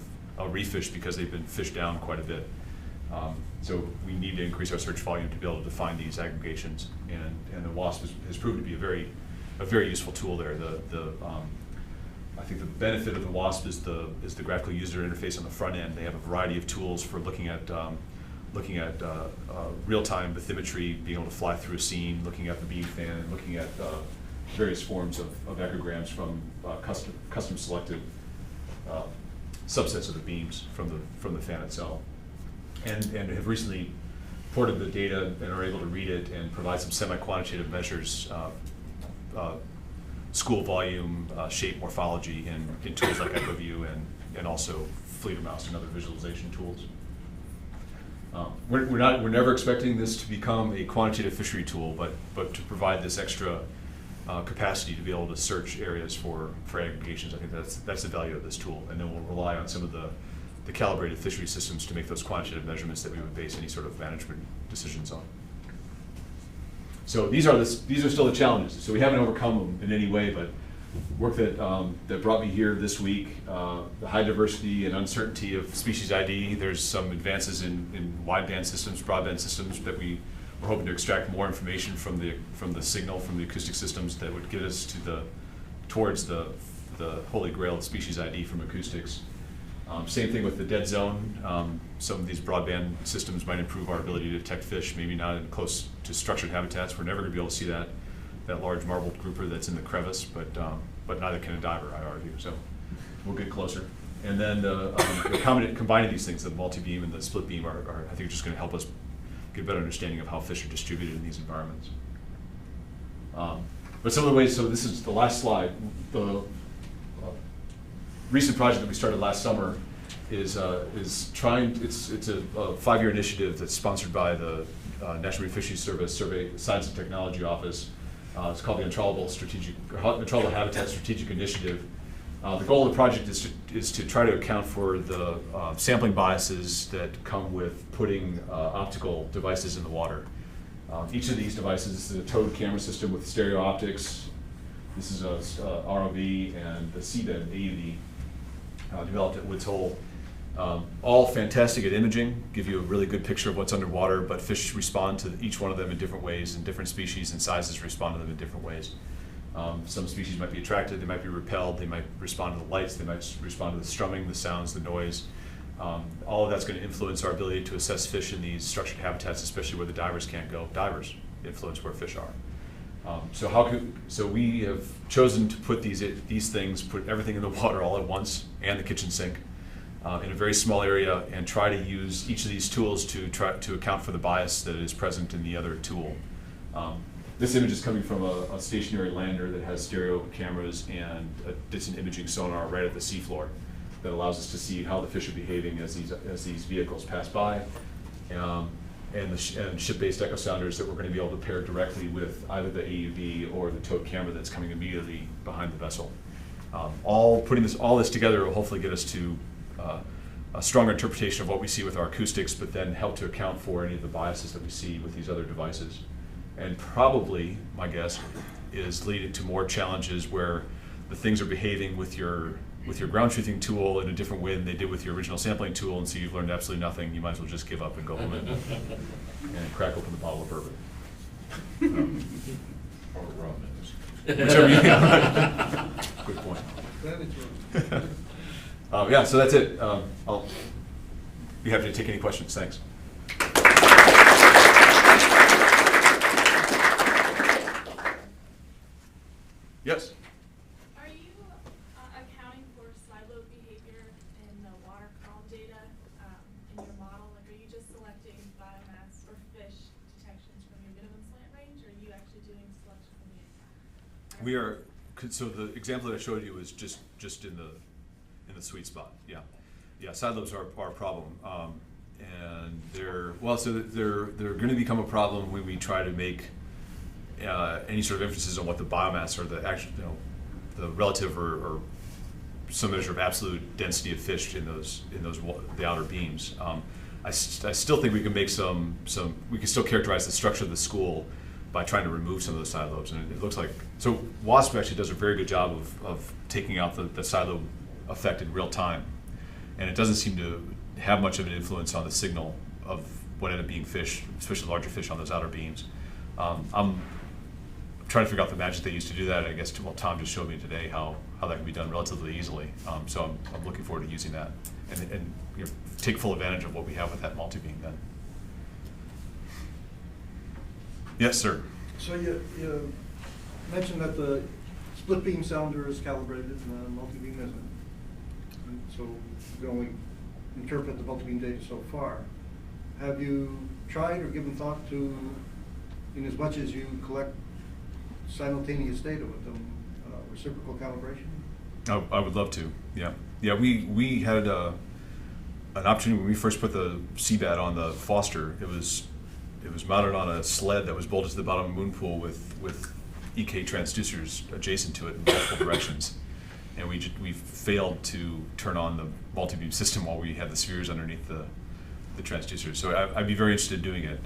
reef fish because they've been fished down quite a bit. So we need to increase our search volume to be able to find these aggregations. And the WASP has proven to be a very useful tool there. I think the benefit of the WASP is the graphical user interface on the front end. They have a variety of tools for looking at real-time bathymetry, being able to fly through a scene, looking at the beam fan, and looking at various forms of ecograms from custom selected subsets of the beams from the fan itself. And have recently ported the data and are able to read it and provide some semi-quantitative measures, school volume, shape morphology in tools like EchoView and also FleeterMouse and other visualization tools. We're never expecting this to become a quantitative fishery tool, but to provide this extra capacity to be able to search areas for aggregations. I think that's the value of this tool, and then we'll rely on some of the calibrated fishery systems to make those quantitative measurements that we would base any sort of management decisions on. So these are still the challenges. So we haven't overcome them in any way, but work that brought me here this week, the high diversity and uncertainty of species ID. There's some advances in wideband systems, broadband systems that we're hoping to extract more information from the signal from the acoustic systems that would get us towards the holy grail of species ID from acoustics. Same thing with the dead zone. Some of these broadband systems might improve our ability to detect fish, maybe not in close to structured habitats. We're never going to be able to see that large marbled grouper that's in the crevice, but neither can a diver, I argue. So we'll get closer. And then combining these things, the multi-beam and the split beam, are I think just going to help us get a better understanding of how fish are distributed in these environments. But some of the ways, so this is the last slide. The recent project that we started last summer is trying. It's a 5-year initiative that's sponsored by the National Marine Fisheries Service Survey Science and Technology Office. It's called the Untrawlable Habitat Strategic Initiative. The goal of the project is to try to account for the sampling biases that come with putting optical devices in the water. Each of these devices, this is a towed camera system with stereo optics. This is a ROV and the seabed AUV developed at Woods Hole. All fantastic at imaging, give you a really good picture of what's underwater, but fish respond to each one of them in different ways, and different species and sizes respond to them in different ways. Some species might be attracted, they might be repelled, they might respond to the lights, they might respond to the strumming, the sounds, the noise. All of that's going to influence our ability to assess fish in these structured habitats, especially where the divers can't go. Divers influence where fish are. So we have chosen to put these things, put everything in the water all at once, and the kitchen sink, in a very small area, and try to use each of these tools to try to account for the bias that is present in the other tool. This image is coming from a stationary lander that has stereo cameras and a distant imaging sonar right at the seafloor that allows us to see how the fish are behaving as these vehicles pass by, and ship-based echo sounders that we're going to be able to pair directly with either the AUV or the towed camera that's coming immediately behind the vessel. Putting all this together will hopefully get us to a stronger interpretation of what we see with our acoustics, but then help to account for any of the biases that we see with these other devices. And probably, my guess, is leading to more challenges where the things are behaving with your ground truthing tool in a different way than they did with your original sampling tool, and so you've learned absolutely nothing. You might as well just give up and go home and crack open the bottle of bourbon. Or rum. Whichever you Good point. That is right. Yeah, so that's it. I'll be happy to take any questions. Thanks. Yes? Are you accounting for silo behavior in the water column data in your model? Like, are you just selecting biomass or fish detections from your minimum slant range, or are you actually doing selection from the entire? We are So the example that I showed you was just in the sweet spot. Yeah, yeah. Side lobes are a problem, and they're going to become a problem when we try to make any sort of emphasis on what the biomass or the actual, the relative or some measure of absolute density of fish in the outer beams. I still think we can make we can still characterize the structure of the school by trying to remove some of those side lobes. And it looks like, so WASP actually does a very good job of taking out the side lobe effect in real time. And it doesn't seem to have much of an influence on the signal of what ended up being fish, especially larger fish on those outer beams. I'm trying to figure out the magic they used to do that. I guess, well, Tom just showed me today how that can be done relatively easily. So I'm looking forward to using that and take full advantage of what we have with that multi-beam then. Yes, sir. So you mentioned that the split beam sounder is calibrated and the multi-beam isn't. And so you can only interpret the multi-beam data so far. Have you tried or given thought to, in as much as you collect simultaneous data with them, reciprocal calibration? I would love to. Yeah, yeah. We had an opportunity when we first put the CBAT on the Foster. It was mounted on a sled that was bolted to the bottom of the moon pool with EK transducers adjacent to it in multiple directions, and we failed to turn on the multi-beam system while we had the spheres underneath the transducers. So I'd be very interested in doing it.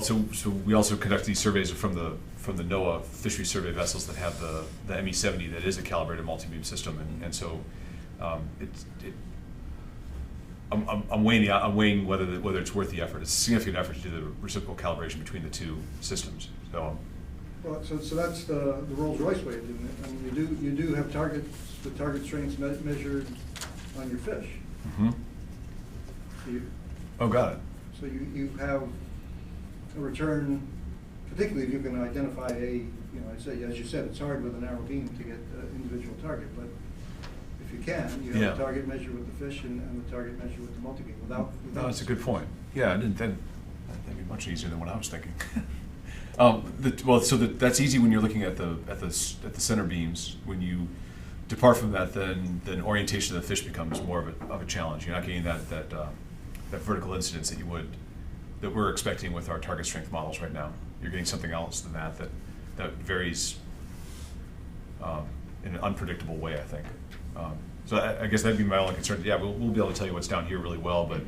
So we also conduct these surveys from the NOAA fishery survey vessels that have the ME-70 that is a calibrated multi-beam system, and so I'm weighing whether it's worth the effort. It's a significant effort to do the reciprocal calibration between the two systems. So, well, so that's the Rolls-Royce way of doing it. I mean, you do have targets, the target strengths measured on your fish. mm-hmm. Oh, got it. So you have a return, particularly if you can identify as you said, it's hard with a narrow beam to get an individual target, but if you can, you have a target measure with the fish and the target measure with the multi-beam without. No, that's a good point. Yeah, that'd be much easier than what I was thinking. That's easy when you're looking at the center beams. When you depart from that, then orientation of the fish becomes more of a challenge. You're not getting that vertical incidence that we're expecting with our target strength models right now. You're getting something else than that varies in an unpredictable way, I think. So I guess that'd be my only concern. Yeah, we'll be able to tell you what's down here really well, but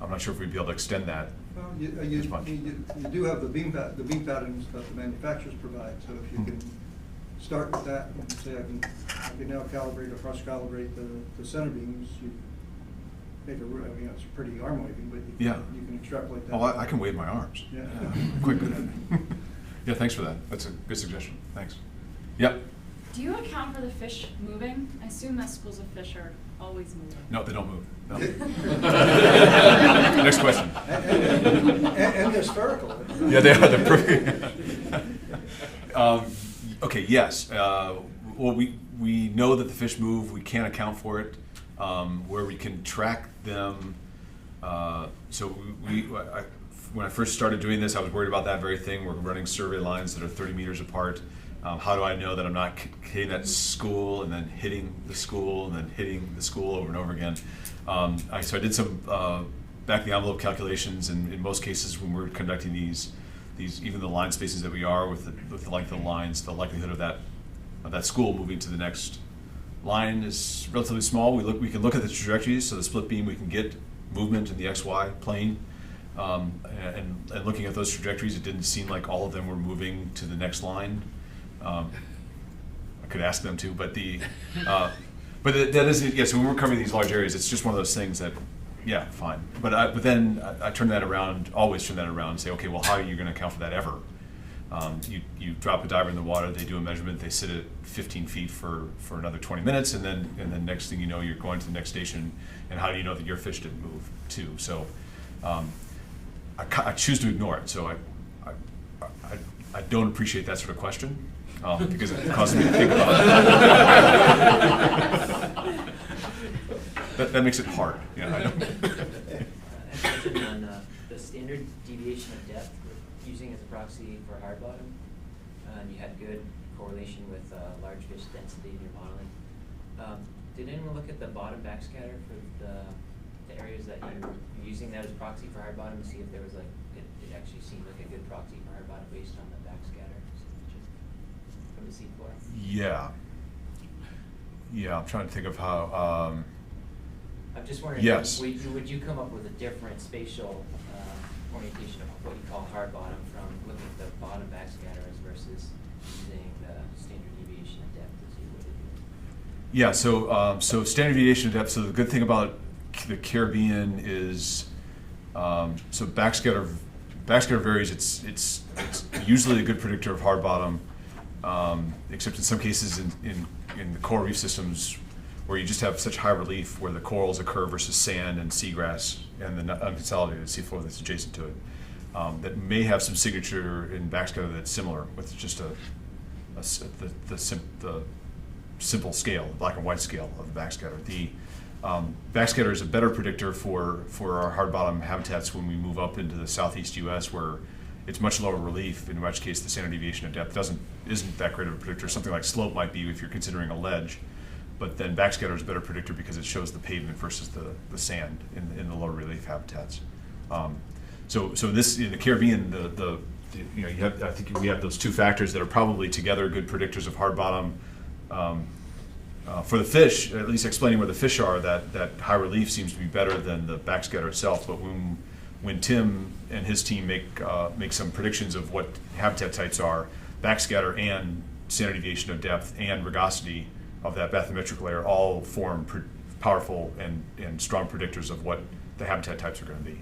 I'm not sure if we'd be able to extend that. Well, you do have the beam patterns that the manufacturers provide. So if you can start with that and say I can now calibrate or cross-calibrate the center beams, you make it's pretty arm waving, but you can extrapolate that. Oh, I can wave my arms. Yeah. Quite good at it. Yeah, thanks for that. That's a good suggestion. Thanks. Yep. Do you account for the fish moving? I assume that schools of fish are always moving. No, they don't move. No. Next question. And they're spherical. Yeah, they are. They're perfect. Okay, yes. Well, we know that the fish move. We can't account for it. Where we can track them. When I first started doing this, I was worried about that very thing. We're running survey lines that are 30 meters apart. How do I know that I'm not hitting that school and then hitting the school and then hitting the school over and over again? So I did some back of the envelope calculations, and in most cases when we're conducting these even the line spaces that we are with the length of the lines, the likelihood of that school moving to the next line is relatively small. We can look at the trajectories, so the split beam we can get movement in the XY plane, and looking at those trajectories, it didn't seem like all of them were moving to the next line. I could ask them to, but that isn't. Yeah, so when we're covering these large areas, it's just one of those things that, yeah, fine. But then I turn that around, always turn that around, and say, okay, well, how are you going to account for that ever? You drop a diver in the water, they do a measurement, they sit at 15 feet for another 20 minutes, and then next thing you know, you're going to the next station, and how do you know that your fish didn't move too? So I choose to ignore it. So I don't appreciate that sort of question because it causes me to think about it. That makes it hard. Yeah, I know. On the standard deviation of depth using as a proxy for hard bottom. and you had good correlation with large fish density in your modeling. Did anyone look at the bottom backscatter for the areas that you're using that as proxy for hard bottom to see if there was like, it actually seemed like a good proxy for hard bottom based on the backscatter from the seafloor? Yeah. Yeah, I'm trying to think of how, I'm just wondering, yes. would you come up with a different spatial orientation of what you call hard bottom from looking at the bottom backscatters versus using the standard deviation of depth to see what it is? Yeah, so standard deviation of depth, so the good thing about the Caribbean is, so backscatter varies, it's usually a good predictor of hard bottom, except in some cases in the coral reef systems where you just have such high relief where the corals occur versus sand and seagrass and the unconsolidated seafloor that's adjacent to it, that may have some signature in backscatter that's similar with just the simple scale, the black and white scale of the backscatter. The backscatter is a better predictor for our hard bottom habitats when we move up into the southeast U.S. where it's much lower relief, in which case the standard deviation of depth isn't that great of a predictor. Something like slope might be if you're considering a ledge, but then backscatter is a better predictor because it shows the pavement versus the sand in the lower relief habitats. So this in the Caribbean, you have, I think we have those two factors that are probably together good predictors of hard bottom. For the fish, at least explaining where the fish are, that high relief seems to be better than the backscatter itself. But when Tim and his team make some predictions of what habitat types are, backscatter and standard deviation of depth and rugosity of that bathymetric layer all form powerful and strong predictors of what the habitat types are going to be.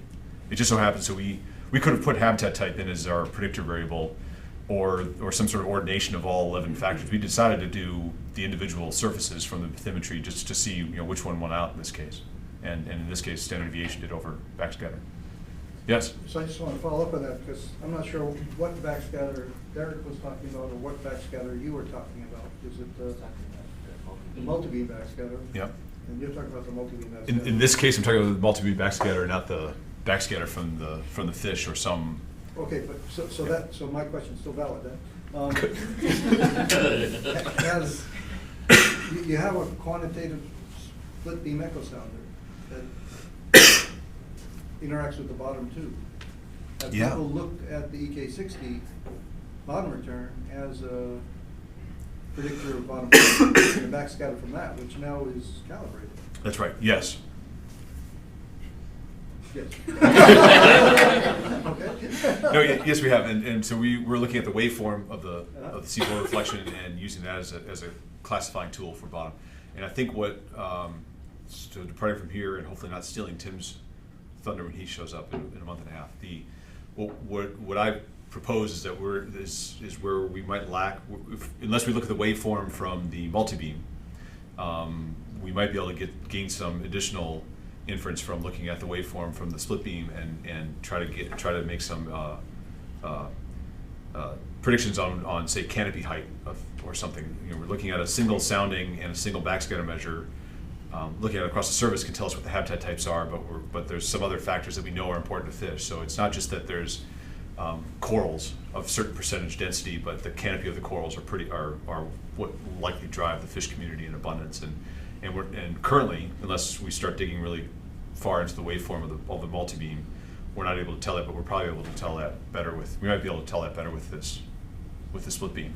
It just so happens, so we could have put habitat type in as our predictor variable, or some sort of ordination of all 11 factors. We decided to do the individual surfaces from the bathymetry just to see which one won out in this case. And in this case, standard deviation did over backscatter. Yes? So I just want to follow up on that because I'm not sure what backscatter Derek was talking about or what backscatter you were talking about. Is it the multibeam backscatter? Yep. And you're talking about the multibeam backscatter. In this case, I'm talking about the multibeam backscatter, not the backscatter from the fish or some. Okay, but so my question's still valid then. You have a quantitative split beam echo sounder that interacts with the bottom too. Have Yeah. people looked at the EK60 bottom return as a predictor of bottom and the backscatter from that, which now is calibrated? That's right. Yes. Yes. Okay. No, yes, we have, and so we're looking at the waveform of the seafloor reflection and using that as a classifying tool for bottom. And I think so departing from here and hopefully not stealing Tim's thunder when he shows up in a month and a half. What I propose is that is where we might lack, unless we look at the waveform from the multibeam, we might be able to gain some additional inference from looking at the waveform from the split beam and try to make some predictions on say canopy height or something. We're looking at a single sounding and a single backscatter measure. Looking at it across the surface can tell us what the habitat types are, but there's some other factors that we know are important to fish. So it's not just that there's corals of certain percentage density, but the canopy of the corals are what likely drive the fish community in abundance. And currently, unless we start digging really far into the waveform of the multibeam, we're not able to tell that. But we're probably able to tell that better we might be able to tell that better with the split beam.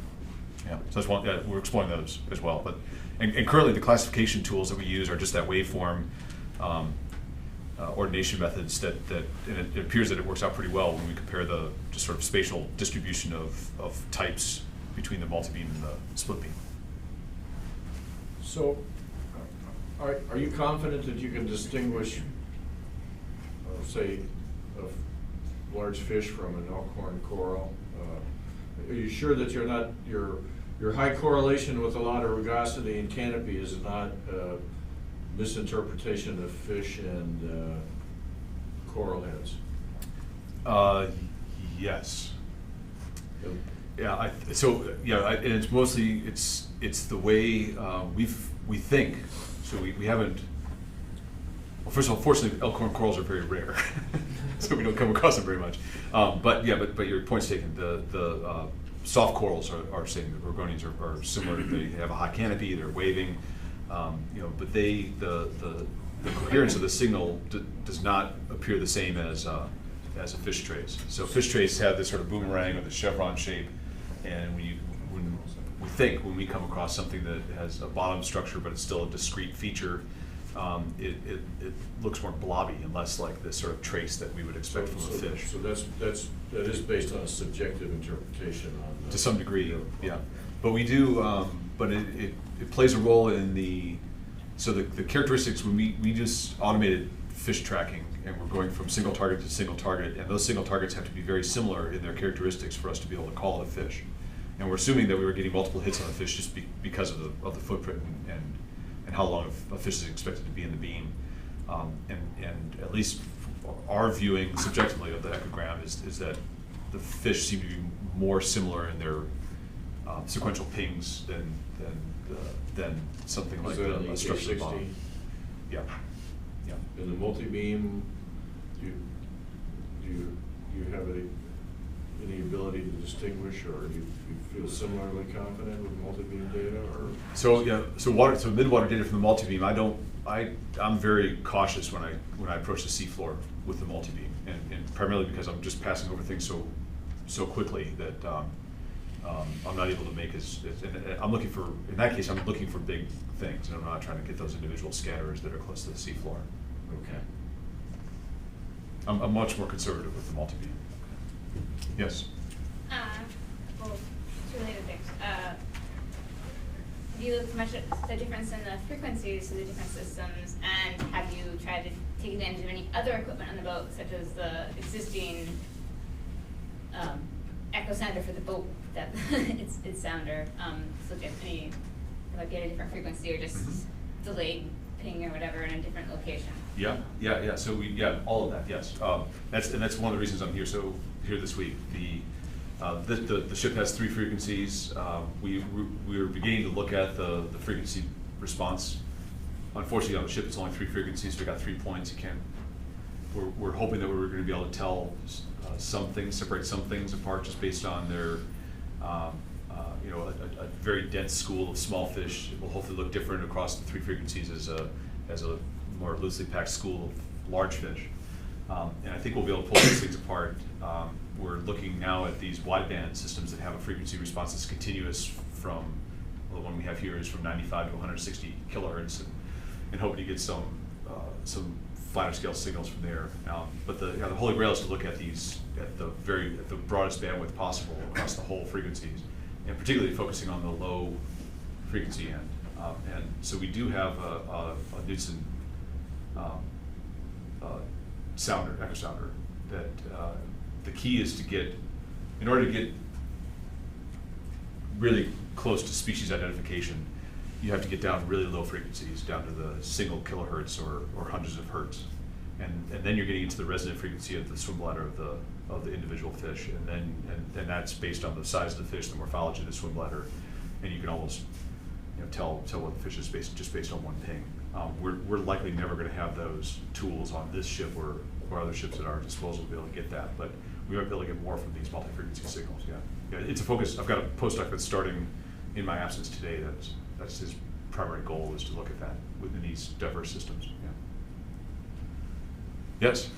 Yeah, so that's one. We're exploring those as well. But and currently, the classification tools that we use are just that waveform ordination methods and it appears that it works out pretty well when we compare the just sort of spatial distribution of types between the multibeam and the split beam. So, are you confident that you can distinguish, say, a large fish from an elkhorn coral? Are you sure that you're not your high correlation with a lot of rugosity and canopy is not misinterpretation of fish and coral heads? Yes. Yeah. And it's mostly it's the way we think. So we haven't. Well, first of all, fortunately, elkhorn corals are very rare, so we don't come across them very much. But your point's taken. soft corals are same, the gorgonians are similar. They have a high canopy, they're waving, but the coherence of the signal does not appear the same as a fish trace. So fish trace have this sort of boomerang or the chevron shape, and when we come across something that has a bottom structure but it's still a discrete feature, it looks more blobby and less like this sort of trace that we would expect from a fish. So that is based on a subjective interpretation on. To some degree, yeah. But we do, but it plays a role in the characteristics when we just automated fish tracking, and we're going from single target to single target, and those single targets have to be very similar in their characteristics for us to be able to call it a fish. And we're assuming that we were getting multiple hits on the fish just because of the footprint and how long a fish is expected to be in the beam. And at least our viewing subjectively of the echogram is that the fish seem to be more similar in their sequential pings than something like a structured bottom. Yeah. Yeah. In the multi-beam, do you have any ability to distinguish, or do you feel similarly confident with multi-beam data, or? So mid-water data from the multi-beam, I'm very cautious when I approach the seafloor with the multi-beam, and primarily because I'm just passing over things so quickly that I'm not able to make and I'm looking for, in that case, I'm looking for big things, and I'm not trying to get those individual scatterers that are close to the seafloor. Okay. I'm much more conservative with the multi-beam. Yes? Well, two related things. Have you looked much at the difference in the frequencies of the different systems, and have you tried to take advantage of any other equipment on the boat, such as the existing echo sounder for the boat, that its sounder, so if any, it might be at a different frequency or just delayed ping or whatever in a different location? Yeah. So all of that. Yes. That's one of the reasons I'm here. So here this week, the ship has 3 frequencies. We're beginning to look at the frequency response. Unfortunately, on the ship, it's only 3 frequencies. We got 3 points. We're hoping that we're going to be able to tell separate some things apart just based on their, a very dense school of small fish. It will hopefully look different across the 3 frequencies as a more loosely packed school of large fish. And I think we'll be able to pull these things apart. We're looking now at these wideband systems that have a frequency response that's continuous from, well, the one we have here is from 95 to 160 kilohertz, and hoping to get some flatter scale signals from there. But the holy grail is to look at these at the broadest bandwidth possible across the whole frequencies, and particularly focusing on the low frequency end. And so we do have a Knudsen echo sounder that the key is to get, in order to get really close to species identification, you have to get down really low frequencies, down to the single kilohertz or hundreds of hertz, and then you're getting into the resonant frequency of the swim bladder of the individual fish, and then that's based on the size of the fish, the morphology of the swim bladder, and you can almost tell what the fish is just based on one ping. We're likely never going to have those tools on this ship or other ships at our disposal to be able to get that, but we might be able to get more from these multi-frequency signals. Yeah, it's a focus. I've got a postdoc that's starting in my absence today. That's his primary goal, is to look at that within these diverse systems. Yeah. Yes.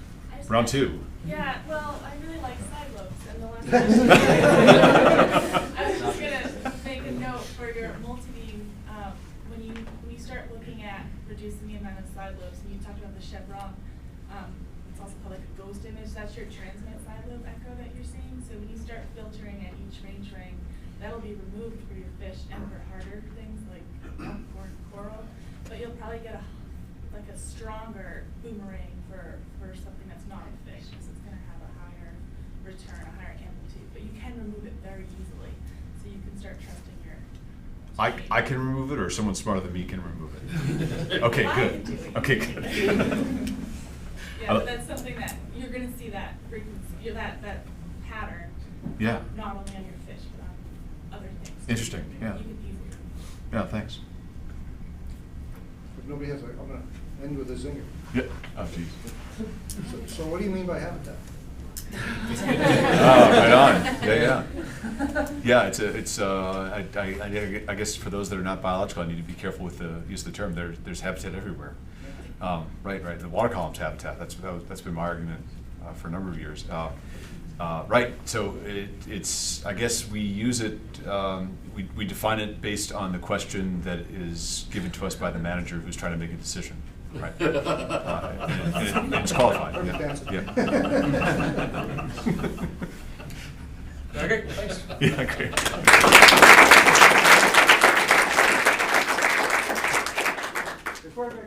Round 2. Yeah, well, I really like side lobes, and the last I was just gonna make a note for your multi-beam. When you start looking at reducing the amount of side lobes, and you talked about the chevron, it's also called like a ghost image. That's your transmit side lobe echo that you're seeing. So when you start filtering at each range ring, that'll be removed for your fish and for harder things like popcorn, coral. But you'll probably get a stronger boomerang for something that's not a fish, because it's going to have a higher return, a higher amplitude. But you can remove it very easily, so you can start trusting your. I can remove it, or someone smarter than me can remove it. Okay, good. Okay, good. Yeah, but that's something that you're going to see, that frequency, that pattern. Yeah. Not only on your fish, but on other things. Interesting. Yeah. You can easily. Yeah. Thanks. If nobody has, I'm going to end with a zinger. Yeah. Oh, geez. So what do you mean by habitat? Oh, right on. Yeah. Yeah, I guess for those that are not biological, I need to be careful with the use of the term. There's habitat everywhere. Right. The watercolumn's habitat. That's been my argument for a number of years. Right. So it's. I guess we use it. We define it based on the question that is given to us by the manager who's trying to make a decision. Right. And it's qualified. Perfect answer. Yeah. Okay, thanks. Yeah. Great. Before I go,